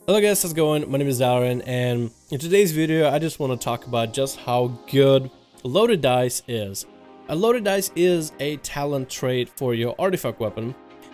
Hello guys, how's it going? My name is Darren, and in today's video I just want to talk about just how good loaded dice is. A loaded dice is a talent trait for your artifact weapon,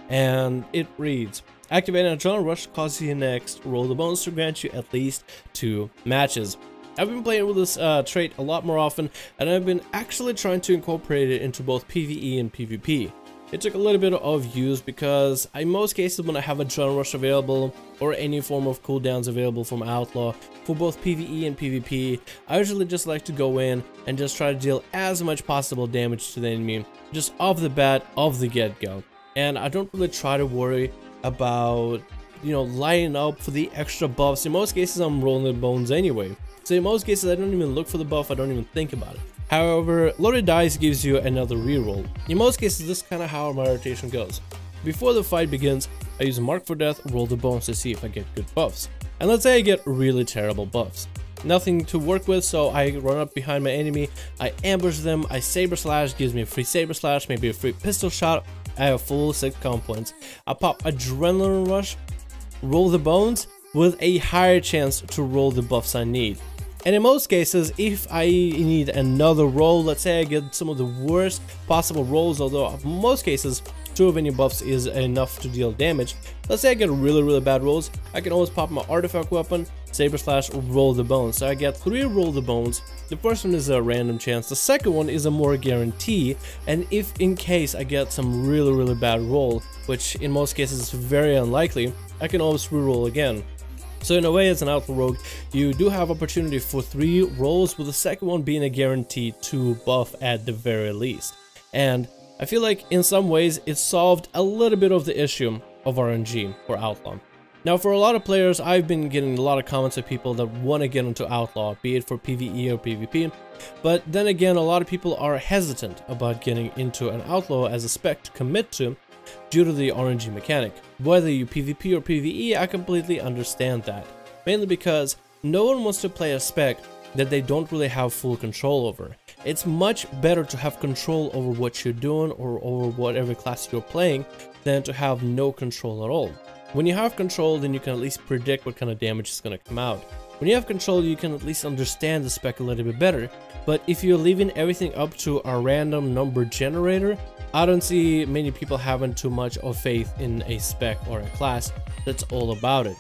and it reads: activating a adrenaline rush causes you next roll the bones to grant you at least 2 matches. I've been playing with this trait a lot more often, and I've been actually trying to incorporate it into both PvE and PvP. It took a little bit of use because in most cases when I have a adrenaline rush available or any form of cooldowns available from Outlaw for both PvE and PvP, I usually just like to go in and just try to deal as much possible damage to the enemy just off the bat, off the get-go. And I don't really try to worry about, lining up for the extra buffs. In most cases I'm rolling the bones anyway. So in most cases I don't even look for the buff, I don't even think about it. However, loaded dice gives you another reroll. In most cases, this is kind of how my rotation goes. Before the fight begins, I use a mark for death, roll the bones to see if I get good buffs. And let's say I get really terrible buffs. Nothing to work with, so I run up behind my enemy, I ambush them, I saber slash, gives me a free saber slash, maybe a free pistol shot, I have full 6 comp points. I pop adrenaline rush, roll the bones, with a higher chance to roll the buffs I need. And in most cases, if I need another roll, let's say I get some of the worst possible rolls, although in most cases 2 of any buffs is enough to deal damage. Let's say I get really bad rolls, I can always pop my artifact weapon, saber slash, roll the bones. So I get 3 roll the bones. The first one is a random chance, the second one is a more guarantee, and if in case I get some really bad roll, which in most cases is very unlikely, I can always reroll again. So in a way, as an Outlaw Rogue, you do have opportunity for 3 rolls, with the second one being a guaranteed 2 buff at the very least. And I feel like in some ways it solved a little bit of the issue of RNG for Outlaw. Now for a lot of players, I've been getting a lot of comments of people that want to get into Outlaw, be it for PvE or PvP. But then again, a lot of people are hesitant about getting into an Outlaw as a spec to commit to, due to the RNG mechanic. Whether you PvP or PvE, I completely understand that. Mainly because no one wants to play a spec that they don't really have full control over. It's much better to have control over what you're doing or over whatever class you're playing than to have no control at all. When you have control, then you can at least predict what kind of damage is going to come out. When you have control, you can at least understand the spec a little bit better. But if you're leaving everything up to a random number generator, I don't see many people having too much of faith in a spec or a class that's all about it.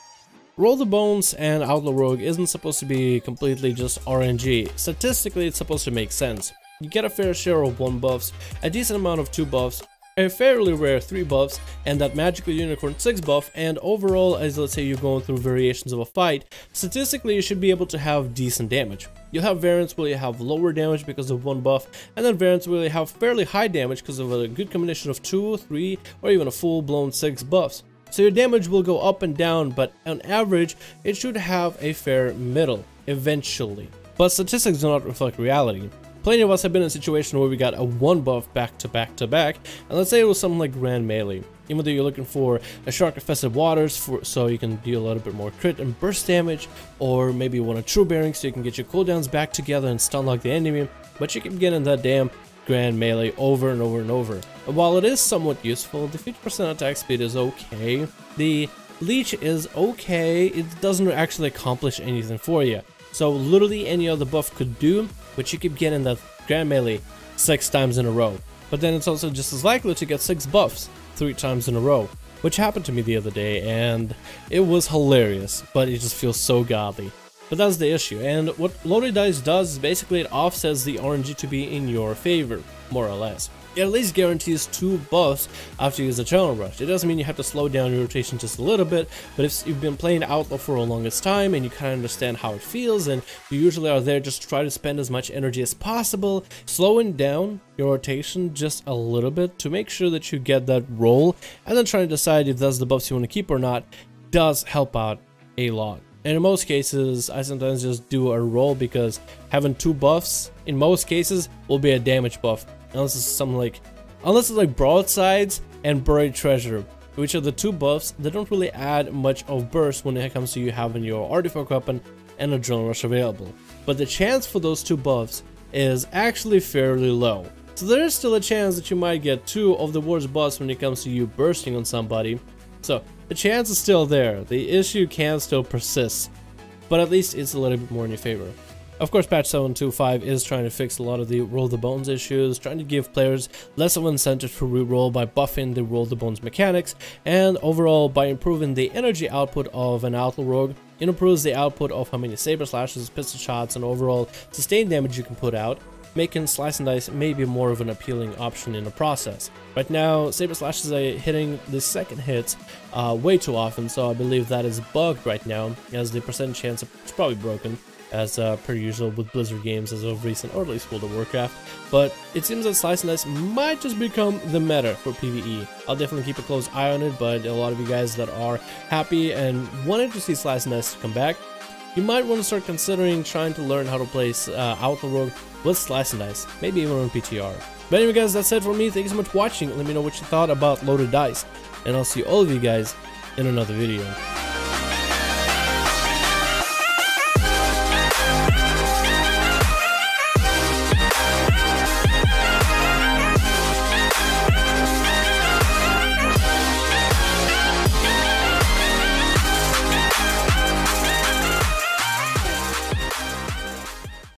Roll the Bones and Outlaw Rogue isn't supposed to be completely just RNG. Statistically, it's supposed to make sense. You get a fair share of 1 buffs, a decent amount of 2 buffs, a fairly rare 3 buffs, and that magical unicorn 6 buff, and overall, as let's say you're going through variations of a fight, statistically you should be able to have decent damage. You'll have variants where you have lower damage because of 1 buff, and then variants where you have fairly high damage because of a good combination of 2, 3, or even a full-blown 6 buffs. So your damage will go up and down, but on average, it should have a fair middle, eventually. But statistics do not reflect reality. Plenty of us have been in a situation where we got a 1 buff back to back, and let's say it was something like Grand Melee. Even though you're looking for a Shark Infested Waters so you can deal a little bit more crit and burst damage, or maybe you want a True Bearing so you can get your cooldowns back together and stun lock the enemy, but you keep getting that damn Grand Melee over and over and over. And while it is somewhat useful, the 50% attack speed is okay. The Leech is okay, it doesn't actually accomplish anything for you. So literally any other buff could do, but you keep getting that Grand Melee 6 times in a row. But then it's also just as likely to get 6 buffs 3 times in a row, which happened to me the other day, and it was hilarious, but it just feels so godly. But that's the issue, and what loaded dice does is basically it offsets the RNG to be in your favor, more or less. It at least guarantees 2 buffs after you use a adrenaline rush. It doesn't mean you have to slow down your rotation just a little bit, but if you've been playing Outlaw for a longest time and you kind of understand how it feels, and you usually are there just to try to spend as much energy as possible, slowing down your rotation just a little bit to make sure that you get that roll, and then trying to decide if that's the buffs you want to keep or not, does help out a lot. And in most cases, I sometimes just do a roll because having 2 buffs, in most cases, will be a damage buff. Unless it's like Broadsides and Buried Treasure, which are the 2 buffs that don't really add much of burst when it comes to you having your artifact weapon and adrenaline rush available. But the chance for those 2 buffs is actually fairly low. So there is still a chance that you might get 2 of the worst buffs when it comes to you bursting on somebody. So the chance is still there. The issue can still persist, but at least it's a little bit more in your favor. Of course, patch 7.2.5 is trying to fix a lot of the roll the bones issues, trying to give players less of an incentive to reroll by buffing the roll the bones mechanics, and overall by improving the energy output of an Outlaw Rogue. It improves the output of how many saber slashes, pistol shots, and overall sustained damage you can put out, making slice and dice maybe more of an appealing option in the process. Right now, saber slashes are hitting the second hits way too often, so I believe that is bugged right now, as the percent chance is probably broken, as per usual with Blizzard games as of recent, or at least World of Warcraft. But it seems that slice and dice might just become the meta for PvE. I'll definitely keep a close eye on it, but a lot of you guys that are happy and wanted to see slice and dice come back, you might want to start considering trying to learn how to play Outlaw Rogue with slice and dice, maybe even on PTR. But anyway guys, that's it for me. Thank you so much for watching. Let me know what you thought about loaded dice, and I'll see all of you guys in another video.